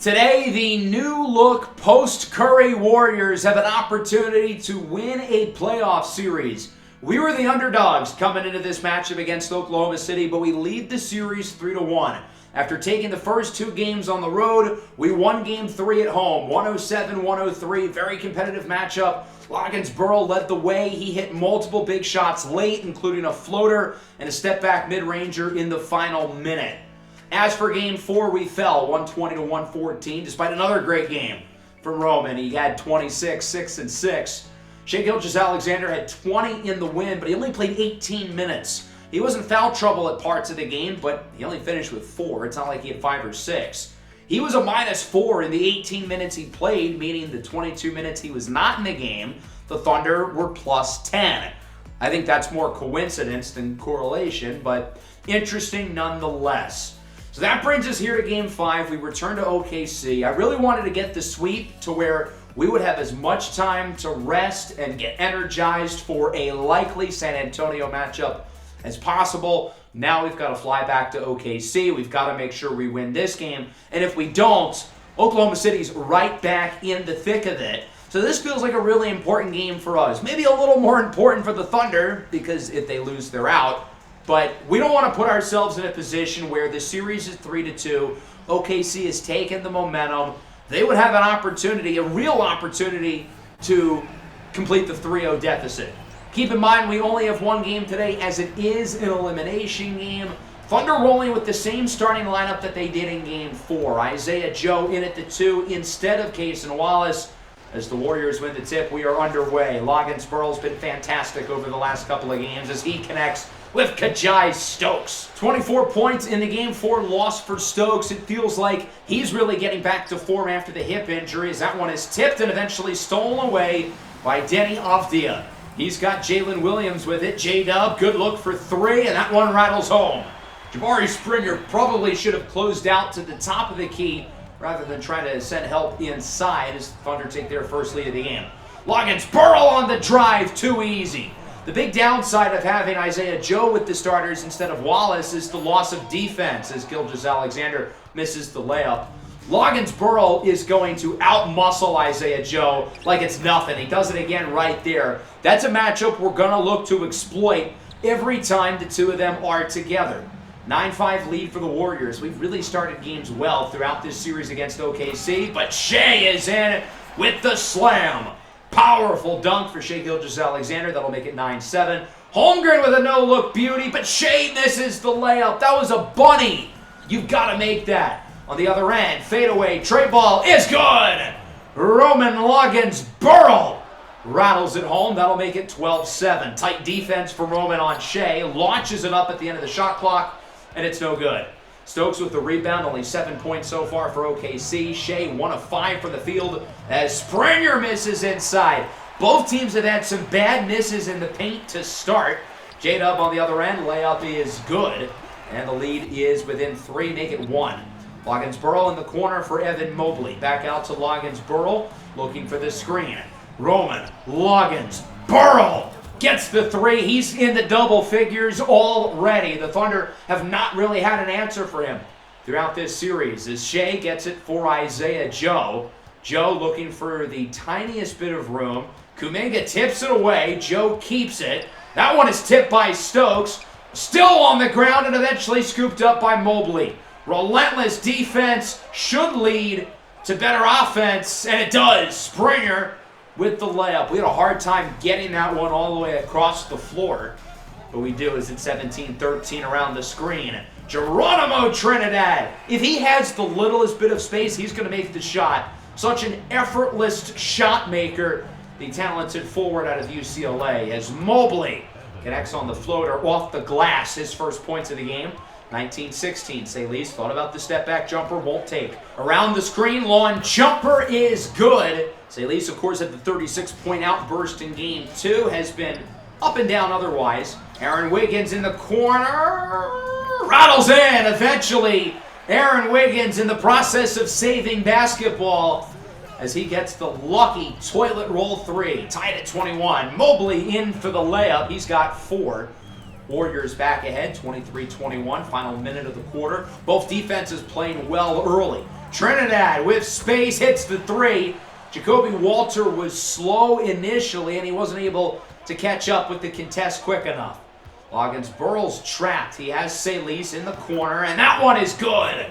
Today, the new-look post-Curry Warriors have an opportunity to win a playoff series. We were the underdogs coming into this matchup against Oklahoma City, but we lead the series 3-1. After taking the first two games on the road, we won Game 3 at home, 107-103, very competitive matchup. Loggins-Burrell led the way. He hit multiple big shots late, including a floater and a step-back mid-ranger in the final minute. As for Game 4, we fell 120-114, despite another great game from Roman. He had 26, 6 and 6. Shai Gilgeous-Alexander had 20 in the win, but he only played 18 minutes. He was in foul trouble at parts of the game, but he only finished with 4. It's not like he had 5 or 6. He was a -4 in the 18 minutes he played, meaning the 22 minutes he was not in the game, the Thunder were +10. I think that's more coincidence than correlation, but interesting nonetheless. So that brings us here to Game 5. We return to OKC. I really wanted to get the sweep to where we would have as much time to rest and get energized for a likely San Antonio matchup as possible. Now we've got to fly back to OKC. We've got to make sure we win this game. And if we don't, Oklahoma City's right back in the thick of it. So this feels like a really important game for us. Maybe a little more important for the Thunder, because if they lose, they're out. But we don't want to put ourselves in a position where the series is 3-2. OKC has taken the momentum. They would have an opportunity, a real opportunity, to complete the 3-0 deficit. Keep in mind, we only have one game today, as it is an elimination game. Thunder rolling with the same starting lineup that they did in Game 4. Isaiah Joe in at the 2 instead of Cason Wallace. As the Warriors win the tip, we are underway. Loggins-Burrell's been fantastic over the last couple of games as he connects with Kajai Stokes. 24 points in the Game 4 loss for Stokes. It feels like he's really getting back to form after the hip injury, as that one is tipped and eventually stolen away by Deni Avdija. He's got Jalen Williams with it. J-Dub, good look for 3, and that one rattles home. Jabari Springer probably should have closed out to the top of the key rather than trying to send help inside as the Thunder take their first lead of the game. Loggins-Burrell on the drive, too easy. The big downside of having Isaiah Joe with the starters instead of Wallace is the loss of defense as Gilgeous-Alexander misses the layup. Loggins-Burrell is going to out-muscle Isaiah Joe like it's nothing. He does it again right there. That's a matchup we're going to look to exploit every time the two of them are together. 9-5 lead for the Warriors. We've really started games well throughout this series against OKC, but Shai is in with the slam. Powerful dunk for Shai Gilgeous-Alexander. That'll make it 9-7. Holmgren with a no-look beauty, but Shai misses the layup. That was a bunny. You've got to make that. On the other end, fadeaway, tray ball is good. Roman Loggins-Burrell rattles it home. That'll make it 12-7. Tight defense for Roman on Shai. Launches it up at the end of the shot clock, and it's no good. Stokes with the rebound, only 7 points so far for OKC. Shai 1 of 5 from the field as Springer misses inside. Both teams have had some bad misses in the paint to start. J-Dub on the other end, layup is good, and the lead is within 3, make it 1. Loggins-Burrell in the corner for Evan Mobley. Back out to Loggins-Burrell, looking for the screen. Roman Loggins-Burrell gets the 3. He's in the double figures already. The Thunder have not really had an answer for him throughout this series as Shai gets it for Isaiah Joe. Joe looking for the tiniest bit of room. Kuminga tips it away. Joe keeps it. That one is tipped by Stokes. Still on the ground and eventually scooped up by Mobley. Relentless defense should lead to better offense, and it does. Springer with the layup. We had a hard time getting that one all the way across the floor. What we do is it's 17-13 around the screen. Geronimo Trinidad. If he has the littlest bit of space, he's going to make the shot. Such an effortless shot maker, the talented forward out of UCLA, as Mobley connects on the floater off the glass. His first points of the game. 19-16. Salise thought about the step-back jumper, won't take. Around the screen, long jumper is good. Salise, of course, had the 36-point outburst in Game 2. Has been up and down otherwise. Aaron Wiggins in the corner. Rattles in. Eventually, Aaron Wiggins in the process of saving basketball as he gets the lucky toilet roll 3. Tied at 21. Mobley in for the layup. He's got 4. Warriors back ahead, 23-21, final minute of the quarter. Both defenses playing well early. Trinidad with space hits the three. Jacoby Walter was slow initially, and he wasn't able to catch up with the contest quick enough. Loggins-Burrell's trapped. He has Salis in the corner, and that one is good.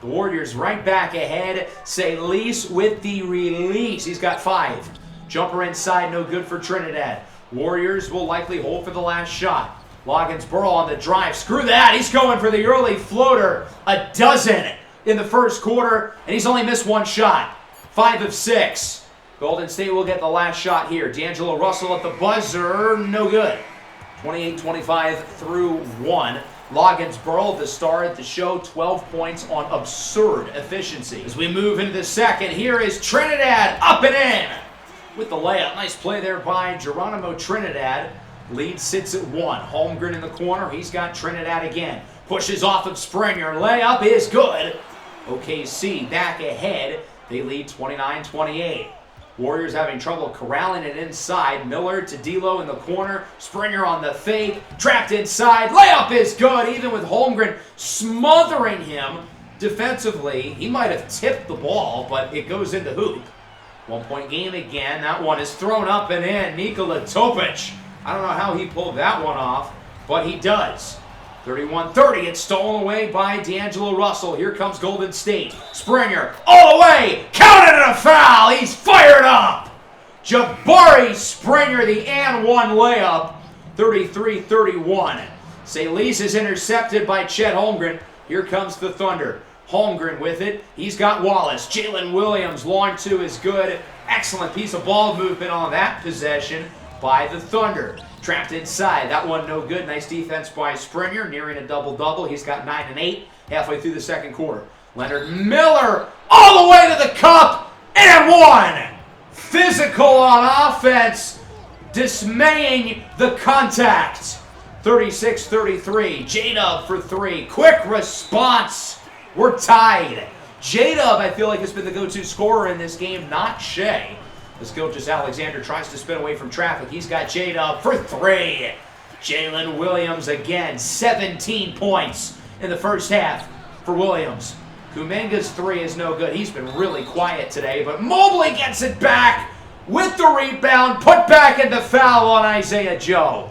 The Warriors right back ahead. Salis with the release. He's got 5. Jumper inside, no good for Trinidad. Warriors will likely hold for the last shot. Loggins-Burrell on the drive. Screw that. He's going for the early floater. A dozen in the first quarter, and he's only missed 1 shot. 5 of 6. Golden State will get the last shot here. D'Angelo Russell at the buzzer. No good. 28-25 through 1. Loggins-Burrell, the star at the show, 12 points on absurd efficiency. As we move into the second, here is Trinidad up and in with the layup. Nice play there by Geronimo Trinidad. Lead sits at 1. Holmgren in the corner. He's got Trinidad again. Pushes off of Springer. Layup is good. OKC back ahead. They lead 29-28. Warriors having trouble corralling it inside. Miller to D'Lo in the corner. Springer on the fake. Trapped inside. Layup is good. Even with Holmgren smothering him defensively. He might have tipped the ball, but it goes in the hoop. 1-point game again. That one is thrown up and in. Nikola Topic. I don't know how he pulled that one off, but he does. 31-30. It's stolen away by D'Angelo Russell. Here comes Golden State. Springer all the way. Counted and a foul. He's fired up. Jabari Springer, the and one layup. 33-31. Salis is intercepted by Chet Holmgren. Here comes the Thunder. Holmgren with it. He's got Wallace. Jalen Williams, long 2 is good. Excellent piece of ball movement on that possession by the Thunder. Trapped inside. That one no good. Nice defense by Springer, nearing a double-double. He's got 9 and 8 halfway through the second quarter. Leonard Miller all the way to the cup and 1. Physical on offense, dismaying the contact. 36-33. J-Dub for 3. Quick response. We're tied. J-Dub, I feel like, has been the go-to scorer in this game, not Shea. As Gilgeous-Alexander tries to spin away from traffic. He's got J-Dub for 3. Jalen Williams again. 17 points in the first half for Williams. Kuminga's 3 is no good. He's been really quiet today, but Mobley gets it back with the rebound. Put back in the foul on Isaiah Joe.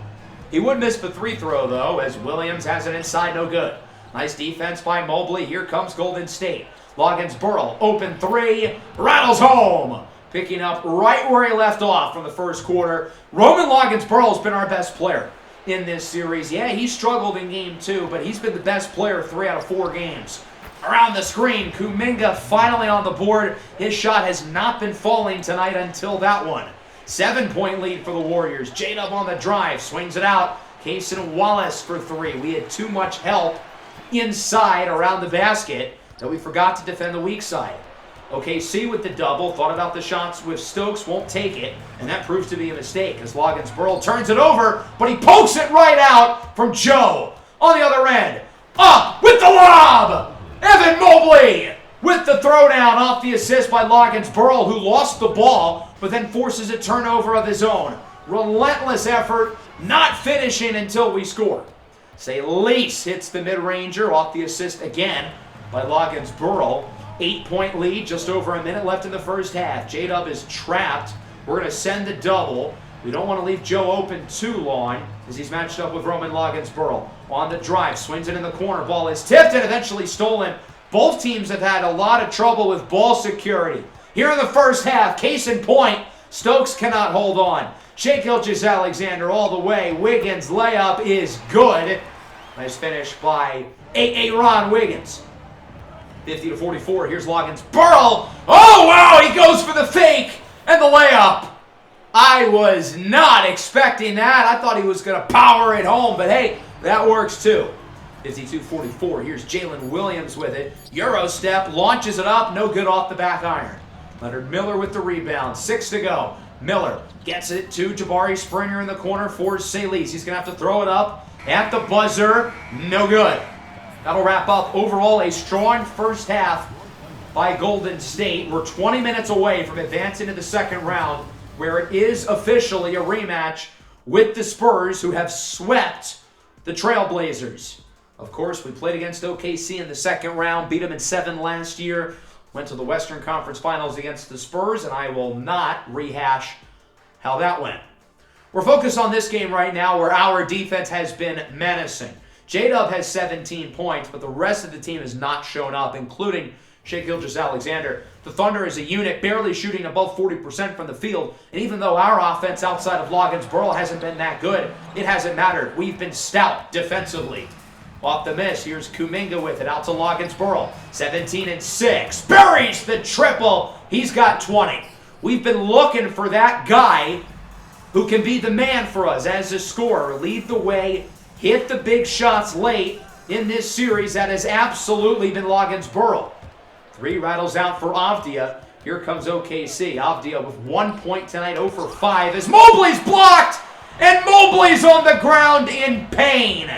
He would miss the 3 throw, though, as Williams has it inside. No good. Nice defense by Mobley. Here comes Golden State. Loggins-Burrell, open 3, rattles home. Picking up right where he left off from the first quarter. Roman Loggins-Burrell has been our best player in this series. Yeah, he struggled in game 2, but he's been the best player 3 out of 4 games. Around the screen, Kuminga finally on the board. His shot has not been falling tonight until that one. 7-point lead for the Warriors. J-Dub on the drive, swings it out. Cason Wallace for 3. We had too much help inside around the basket that we forgot to defend the weak side. OKC with the double, thought about the shots with Stokes, won't take it, and that proves to be a mistake as Loggins-Burrell turns it over, but he pokes it right out from Joe. On the other end, up with the lob! Evan Mobley with the throwdown off the assist by Loggins-Burrell, who lost the ball, but then forces a turnover of his own. Relentless effort, not finishing until we score. Salis hits the mid-ranger off the assist again by Loggins-Burrell. 8-point lead, just over a minute left in the first half. J-Dub is trapped. We're going to send the double. We don't want to leave Joe open too long as he's matched up with Roman Loggins-Burrell. On the drive, swings it in the corner. Ball is tipped and eventually stolen. Both teams have had a lot of trouble with ball security. Here in the first half, case in point, Stokes cannot hold on. Shea Gilgeous-Alexander all the way. Wiggins' layup is good. Nice finish by Ron Wiggins. 50-44. Here's Loggins-Burrell. Oh, wow! He goes for the fake and the layup. I was not expecting that. I thought he was going to power it home, but hey, that works too. 52-44. Here's Jalen Williams with it. Euro step, launches it up. No good off the back iron. Leonard Miller with the rebound. 6 to go. Miller gets it to Jabari Springer in the corner for Salis. He's going to have to throw it up at the buzzer. No good. That'll wrap up overall a strong first half by Golden State. We're 20 minutes away from advancing to the second round, where it is officially a rematch with the Spurs, who have swept the Trailblazers. Of course, we played against OKC in the second round, beat them in 7 last year. went to the Western Conference Finals against the Spurs, and I will not rehash how that went. We're focused on this game right now where our defense has been menacing. J-Dub has 17 points, but the rest of the team has not shown up, including Shai Gilgeous-Alexander. The Thunder is a unit barely shooting above 40% from the field, and even though our offense outside of Loggins-Burl hasn't been that good, it hasn't mattered. We've been stout defensively. Off the miss, here's Kuminga with it, out to Loggins-Burl. 17 and 6, buries the triple. He's got 20. We've been looking for that guy who can be the man for us as a scorer, lead the way, hit the big shots late in this series. That has absolutely been Loggins-Burl. 3 rattles out for Avdia. Here comes OKC. Avdia with 1 point tonight, 0 for 5 as Mobley's blocked, and Mobley's on the ground in pain.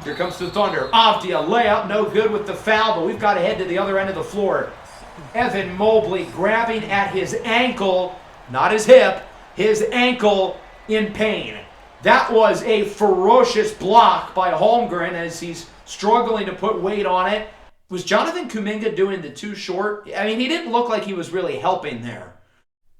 Here comes the Thunder. Avdia layup, no good with the foul, but we've got to head to the other end of the floor. Evan Mobley grabbing at his ankle, not his hip, his ankle in pain. That was a ferocious block by Holmgren as he's struggling to put weight on it. Was Jonathan Kuminga doing the too short? I mean, he didn't look like he was really helping there.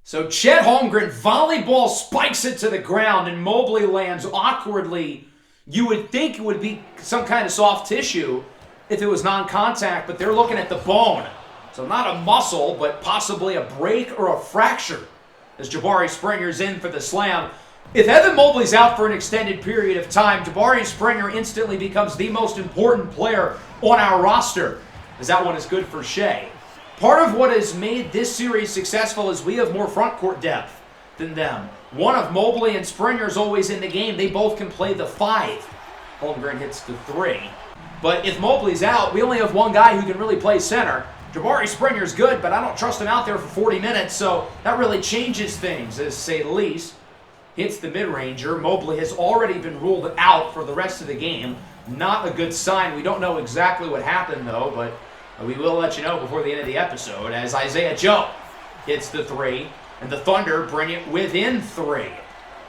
So Chet Holmgren volleyball spikes it to the ground and Mobley lands awkwardly. You would think it would be some kind of soft tissue if it was non-contact, but they're looking at the bone. So not a muscle, but possibly a break or a fracture as Jabari Springer's in for the slam. If Evan Mobley's out for an extended period of time, Jabari Springer instantly becomes the most important player on our roster, as that one is good for Shai. Part of what has made this series successful is we have more front court depth than them. One of Mobley and Springer's always in the game. They both can play the 5. Holmgren hits the 3. But if Mobley's out, we only have one guy who can really play center. Jabari Springer's good, but I don't trust him out there for 40 minutes, so that really changes things, to say the least. Hits the mid-ranger. Mobley has already been ruled out for the rest of the game. Not a good sign. We don't know exactly what happened, though, but we will let you know before the end of the episode as Isaiah Joe hits the 3, and the Thunder bring it within 3.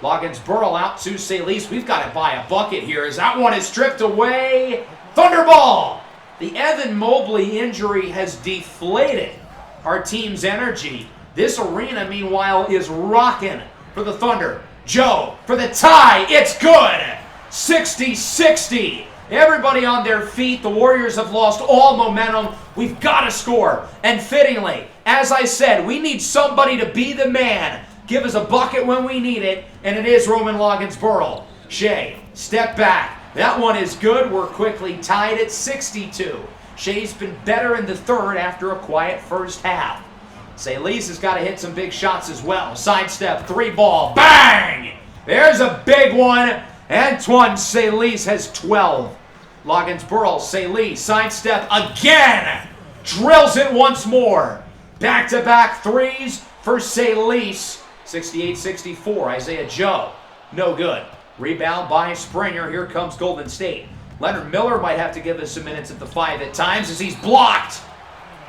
Loggins-Burl out to Salis. We've got to buy a bucket here as that one is stripped away. Thunderball! The Evan Mobley injury has deflated our team's energy. This arena, meanwhile, is rocking for the Thunder. Joe for the tie. It's good. 60-60. Everybody on their feet. The Warriors have lost all momentum. We've got to score. And fittingly, as I said, we need somebody to be the man. Give us a bucket when we need it. And it is Roman Loggins-Burl. Shai, step back. That one is good. We're quickly tied at 62. Shai's been better in the third after a quiet first half. Salis has got to hit some big shots as well. Sidestep, 3 ball, bang! There's a big one. Antoine Salis has 12. Loggins-Burl, Salis, sidestep again. Drills it once more. Back-to-back 3s for Salis. 68-64, Isaiah Joe, no good. Rebound by Springer. Here comes Golden State. Leonard Miller might have to give us some minutes at the 5 at times as he's blocked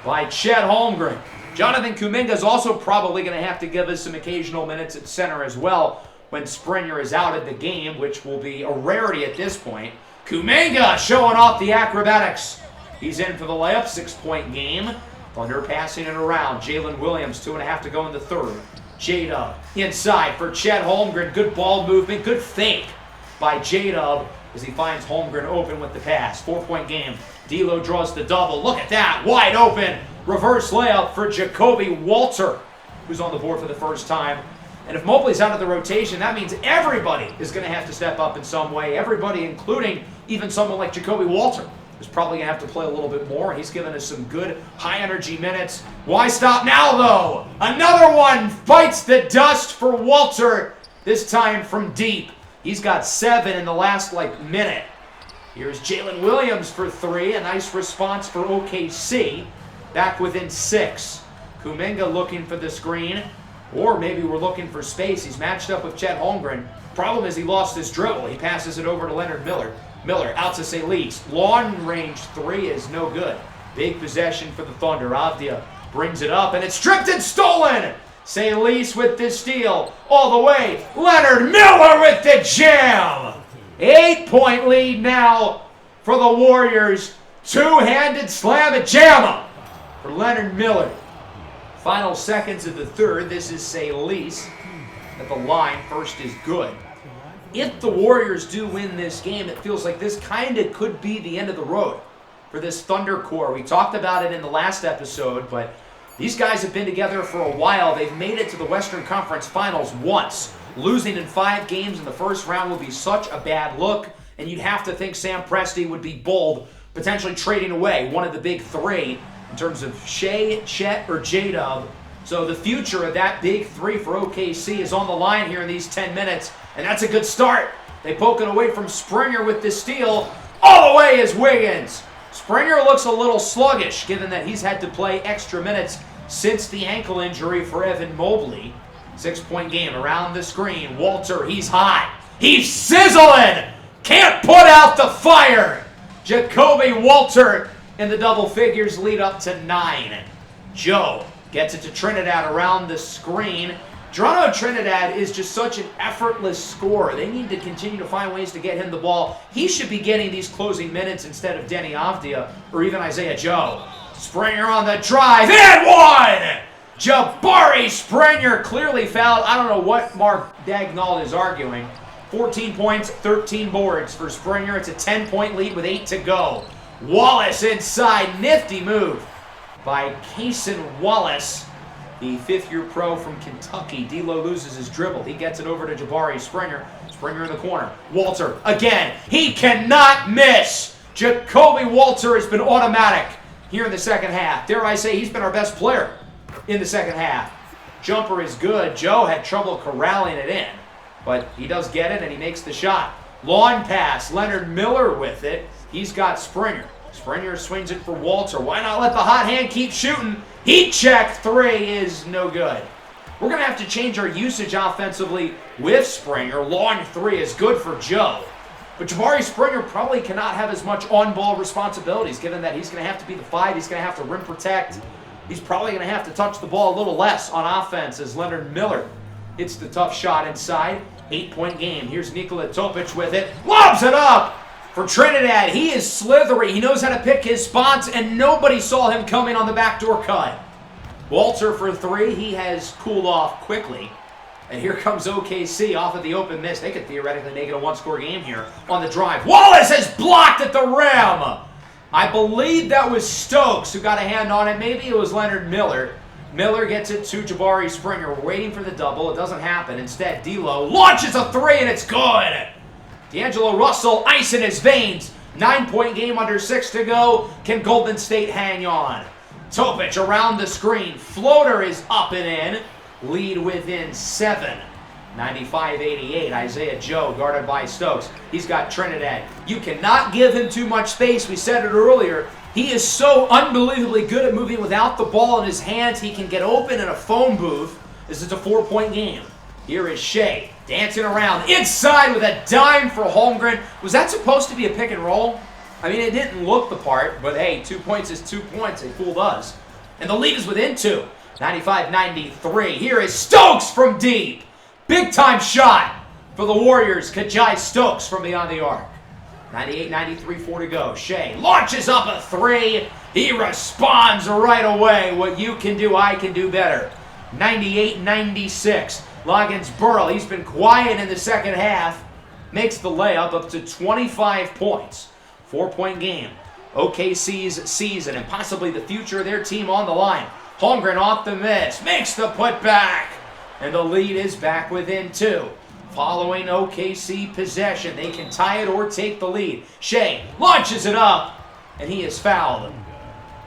by Chet Holmgren. Jonathan Kuminga is also probably going to have to give us some occasional minutes at center as well when Springer is out of the game, which will be a rarity at this point. Kuminga showing off the acrobatics. He's in for the layup, 6-point game. Thunder passing it around. Jalen Williams, 2.5 to go in the third. J-Dub inside for Chet Holmgren. Good ball movement, good fake by J-Dub as he finds Holmgren open with the pass. 4-point game. D'Lo draws the double. Look at that, wide open. Reverse layup for Jacoby Walter, who's on the board for the first time. And if Mobley's out of the rotation, that means everybody is going to have to step up in some way. Everybody, including even someone like Jacoby Walter, is probably going to have to play a little bit more. He's given us some good, high-energy minutes. Why stop now, though? Another one bites the dust for Walter, this time from deep. He's got 7 in the last, minute. Here's Jalen Williams for 3. A nice response for OKC. Back within 6. Kuminga looking for the screen. Or maybe we're looking for space. He's matched up with Chet Holmgren. Problem is he lost his dribble. He passes it over to Leonard Miller. Miller out to Salis. Long range 3 is no good. Big possession for the Thunder. Avdia brings it up and it's stripped and stolen. Salis with the steal. All the way. Leonard Miller with the jam. 8-point lead now for the Warriors. Two-handed slam at Jamma. for Leonard Miller. Final seconds of the third. This is Salis at the line. First is good. If the Warriors do win this game, it feels like this kind of could be the end of the road for this Thunder core. We talked about it in the last episode, but these guys have been together for a while. They've made it to the Western Conference Finals once. Losing in 5 games in the first round would be such a bad look, and you'd have to think Sam Presti would be bold, potentially trading away one of the big 3 in terms of Shea, Chet, or J-Dub. So the future of that big 3 for OKC is on the line here in these 10 minutes, and that's a good start. They poke it away from Springer with the steal. All the way is Wiggins. Springer looks a little sluggish, given that he's had to play extra minutes since the ankle injury for Evan Mobley. 6-point game around the screen. Walter, he's hot. He's sizzling. Can't put out the fire. Jacoby Walter in the double figures lead up to 9. Joe gets it to Trinidad around the screen. Toronto Trinidad is just such an effortless scorer. They need to continue to find ways to get him the ball. He should be getting these closing minutes instead of Denny Avdia or even Isaiah Joe. Springer on the drive, and 1! Jabari Springer clearly fouled. I don't know what Mark Dagnall is arguing. 14 points, 13 boards for Springer. It's a 10-point lead with 8 to go. Wallace inside, nifty move by Cason Wallace, the 5th-year pro from Kentucky. D'Lo loses his dribble. He gets it over to Jabari Springer. Springer in the corner. Walter, again. He cannot miss. Jacoby Walter has been automatic here in the second half. Dare I say he's been our best player in the second half. Jumper is good. Joe had trouble corralling it in, but he does get it, and he makes the shot. Long pass. Leonard Miller with it. He's got Springer. Springer swings it for Walter. Why not let the hot hand keep shooting? Heat check 3 is no good. We're going to have to change our usage offensively with Springer. Long 3 is good for Joe. But Jabari Springer probably cannot have as much on-ball responsibilities, given that he's going to have to be the 5. He's going to have to rim protect. He's probably going to have to touch the ball a little less on offense as Leonard Miller hits the tough shot inside. 8-point game. Here's Nikola Topic with it. Lobs it up for Trinidad. He is slithery. He knows how to pick his spots, and nobody saw him coming on the backdoor cut. Walter for 3. He has cooled off quickly. And here comes OKC off of the open miss. They could theoretically make it a 1-score game here on the drive. Wallace has blocked at the rim. I believe that was Stokes who got a hand on it. Maybe it was Leonard Miller. Miller gets it to Jabari Springer. We're waiting for the double. It doesn't happen. Instead, D'Lo launches a 3, and it's good. D'Angelo Russell, ice in his veins. 9-point game under 6 to go. Can Golden State hang on? Topic around the screen. Floater is up and in. Lead within 7. 95-88. Isaiah Joe guarded by Stokes. He's got Trinidad. You cannot give him too much space. We said it earlier. He is so unbelievably good at moving without the ball in his hands. He can get open in a phone booth. This is a 4-point game. Here is Shea dancing around inside with a dime for Holmgren. Was that supposed to be a pick and roll? I mean, it didn't look the part, but hey, 2 points is 2 points. A fool does. And the lead is within 2. 95-93. Here is Stokes from deep. Big time shot for the Warriors. Kajai Stokes from beyond the arc. 98-93, 4 to go. Shea launches up a 3. He responds right away. What you can do, I can do better. 98-96. Loggins Burrow, he's been quiet in the second half. Makes the layup up to 25 points. 4-point game. OKC's season and possibly the future of their team on the line. Holmgren off the miss. Makes the putback. And the lead is back within 2. Following OKC possession, they can tie it or take the lead. Shea launches it up, and he is fouled.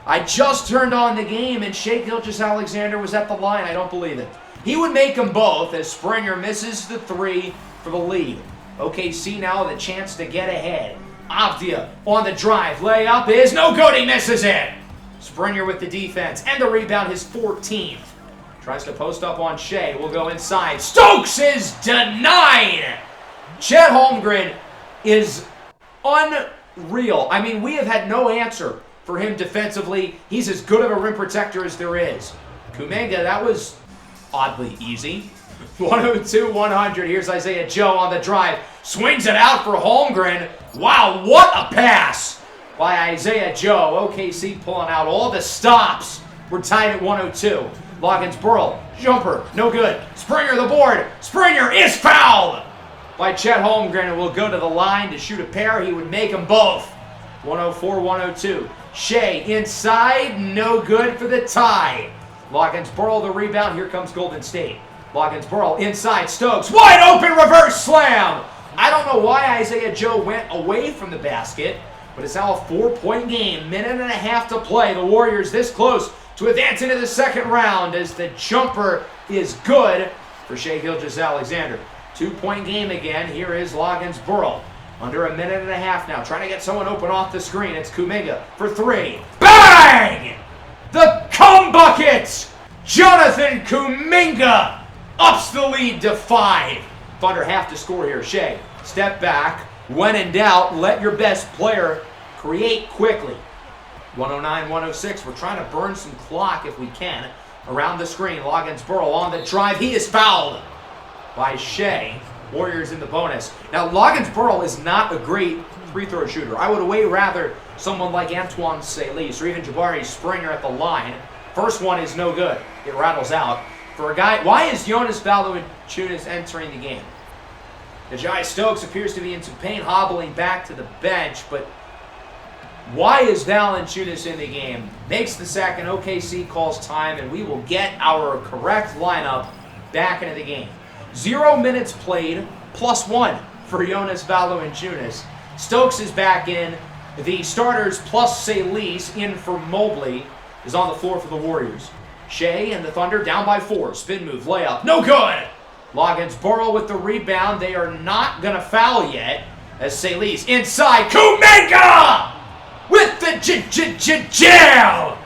I just turned on the game, and Shea Gilgeous-Alexander was at the line. I don't believe it. He would make them both as Springer misses the 3 for the lead. OKC now with a chance to get ahead. Avdia on the drive. Layup is no good. He misses it. Springer with the defense and the rebound, his 14th. Tries to post up on Shea. Will go inside. Stokes is denied. Chet Holmgren is unreal. I mean, we have had no answer for him defensively. He's as good of a rim protector as there is. Kuminga, that was oddly easy. 102-100. Here's Isaiah Joe on the drive. Swings it out for Holmgren. Wow, what a pass by Isaiah Joe. OKC pulling out all the stops We're tied at 102. Loggins-Burrell, jumper, no good. Springer the board. Springer is fouled by Chet Holmgren, and will go to the line to shoot a pair. He would make them both. 104-102. Shea inside, no good for the tie. Loggins-Burrell the rebound. Here comes Golden State. Loggins-Burrell inside, Stokes, wide open reverse slam. I don't know why Isaiah Joe went away from the basket, but it's now a 4-point game. Minute and a half to play. The Warriors this close to advance into the second round as the jumper is good for Shai Gilgeous-Alexander. 2-point game again. Here is Loggins-Burrell. Under a minute and a half now. Trying to get someone open off the screen. It's Kuminga for three. Bang! The come bucket! Jonathan Kuminga ups the lead to 5. Thunder have to score here. Shea, step back. When in doubt, let your best player create quickly. 109-106. We're trying to burn some clock if we can. Around the screen, Loggins-Burrell on the drive. He is fouled by Shea. Warriors in the bonus. Now, Loggins-Burrell is not a great free throw shooter. I would way rather someone like Antoine Salis or even Jabari Springer at the line. First one is no good. It rattles out. For a guy, why is Jonas Valanciunas entering the game? Jai Stokes appears to be in some pain, hobbling back to the bench, but why is Valanciunas in the game? Makes the second. OKC calls time, and we will get our correct lineup back into the game. 0 minutes played, +1 for Jonas Valanciunas. Stokes is back in. The starters plus Salis in for Mobley is on the floor for the Warriors. Shea and the Thunder down by 4. Spin move, layup, no good! Loggins-Burrell with the rebound. They are not going to foul yet as Salis inside. Kuminga with the jam!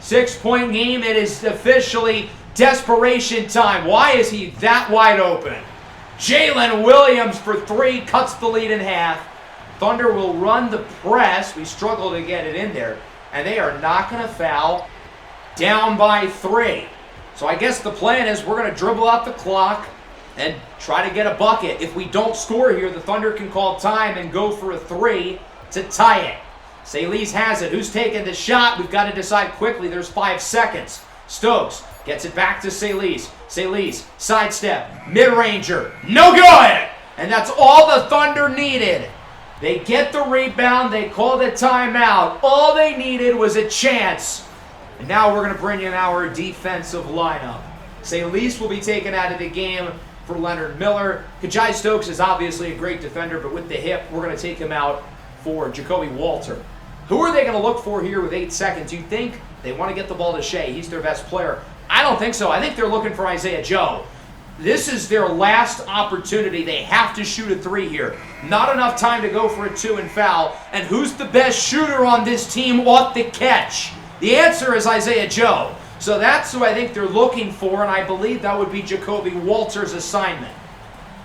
6-point game. It is officially desperation time. Why is he that wide open? Jalen Williams for 3 cuts the lead in half. Thunder will run the press. We struggle to get it in there. And they are not going to foul. Down by 3. So I guess the plan is we're going to dribble out the clock and try to get a bucket. If we don't score here, the Thunder can call time and go for a 3 to tie it. Salis has it. Who's taking the shot? We've got to decide quickly. There's 5 seconds. Stokes gets it back to Salis. Salis, sidestep, mid-ranger, no good! And that's all the Thunder needed. They get the rebound, they call the timeout. All they needed was a chance. And now we're going to bring in our defensive lineup. Salis will be taken out of the game for Leonard Miller. Jai Stokes is obviously a great defender, but with the hip, we're going to take him out for Jacoby Walter. Who are they going to look for here with 8 seconds? You think they want to get the ball to Shea? He's their best player. I don't think so. I think they're looking for Isaiah Joe. This is their last opportunity. They have to shoot a 3 here. Not enough time to go for a 2 and foul. And who's the best shooter on this team off the catch? The answer is Isaiah Joe. So that's who I think they're looking for, and I believe that would be Jacoby Walter's assignment.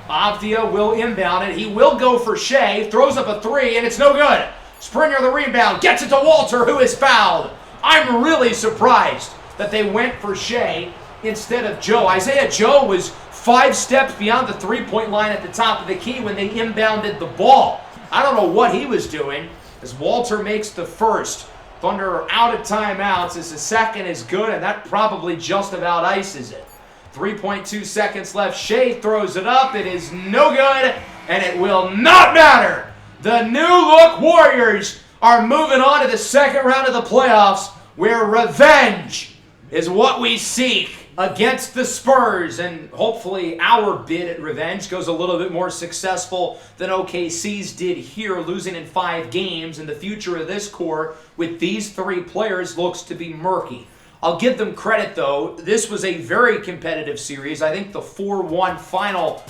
Avdia will inbound it. He will go for Shea. Throws up a 3, and it's no good. Springer the rebound. Gets it to Walter, who is fouled. I'm really surprised that they went for Shea instead of Joe. Isaiah Joe was 5 steps beyond the 3-point line at the top of the key when they inbounded the ball. I don't know what he was doing as Walter makes the first. Thunder are out of timeouts as the second is good, and that probably just about ices it. 3.2 seconds left. Shea throws it up. It is no good, and it will not matter. The new-look Warriors are moving on to the second round of the playoffs, where revenge is what we seek against the Spurs, and hopefully our bid at revenge goes a little bit more successful than OKC's did here, losing in 5 games, and the future of this core with these 3 players looks to be murky. I'll give them credit, though. This was a very competitive series. I think the 4-1 final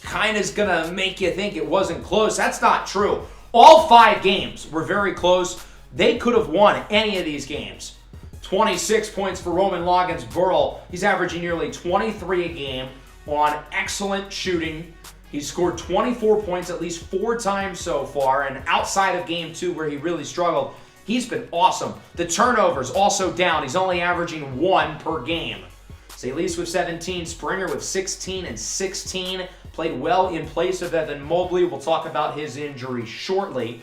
kind of is going to make you think it wasn't close. That's not true. All 5 games were very close. They could have won any of these games. 26 points for Roman Loggins-Burrell. He's averaging nearly 23 a game on excellent shooting. He's scored 24 points at least 4 times so far, and outside of game 2 where he really struggled, he's been awesome. The turnovers also down. He's only averaging 1 per game. Salis with 17, Springer with 16 and 16. Played well in place of Evan Mobley. We'll talk about his injury shortly.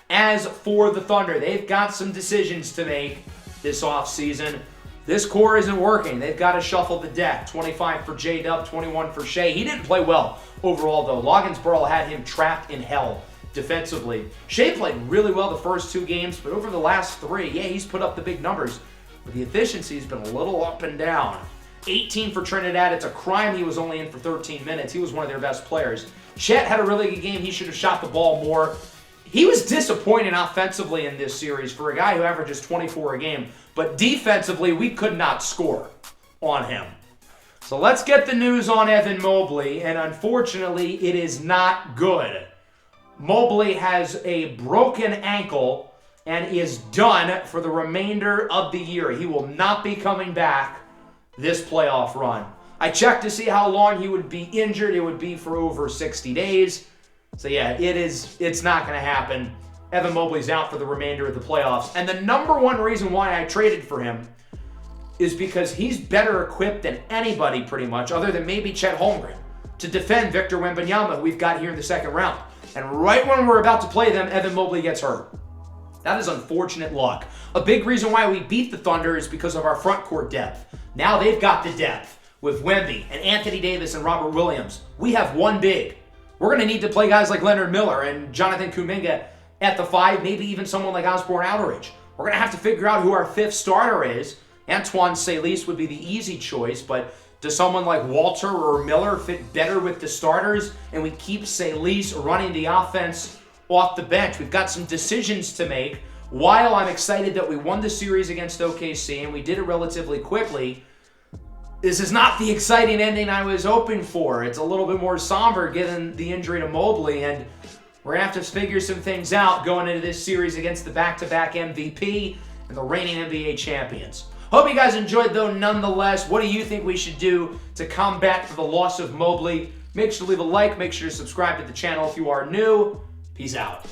As for the Thunder, they've got some decisions to make this offseason. This core isn't working. They've got to shuffle the deck. 25 for J-Dub, 21 for Shea. He didn't play well overall, though. Loggins-Burrell had him trapped in hell defensively. Shea played really well the first 2 games, but over the last 3, yeah, he's put up the big numbers. But the efficiency's been a little up and down. 18 for Trinidad. It's a crime he was only in for 13 minutes. He was one of their best players. Chet had a really good game. He should have shot the ball more. He was disappointing offensively in this series for a guy who averages 24 a game. But defensively, we could not score on him. So let's get the news on Evan Mobley. And unfortunately, it is not good. Mobley has a broken ankle and is done for the remainder of the year. He will not be coming back this playoff run. I checked to see how long he would be injured. It would be for over 60 days. So yeah, it's not going to happen. Evan Mobley's out for the remainder of the playoffs. And the number one reason why I traded for him is because he's better equipped than anybody pretty much, other than maybe Chet Holmgren, to defend Victor Wembanyama, who we've got here in the second round. And right when we're about to play them, Evan Mobley gets hurt. That is unfortunate luck. A big reason why we beat the Thunder is because of our front court depth. Now they've got the depth with Wemby and Anthony Davis and Robert Williams. We have one big. We're going to need to play guys like Leonard Miller and Jonathan Kuminga at the 5, maybe even someone like Osborne Outteridge. We're going to have to figure out who our 5th starter is. Antoine Salis would be the easy choice, but does someone like Walter or Miller fit better with the starters? And we keep Salis running the offense off the bench. We've got some decisions to make. While I'm excited that we won the series against OKC and we did it relatively quickly, this is not the exciting ending I was hoping for. It's a little bit more somber given the injury to Mobley, and we're going to have to figure some things out going into this series against the back-to-back MVP and the reigning NBA champions. Hope you guys enjoyed, though, nonetheless. What do you think we should do to combat for the loss of Mobley? Make sure to leave a like. Make sure to subscribe to the channel if you are new. Peace out.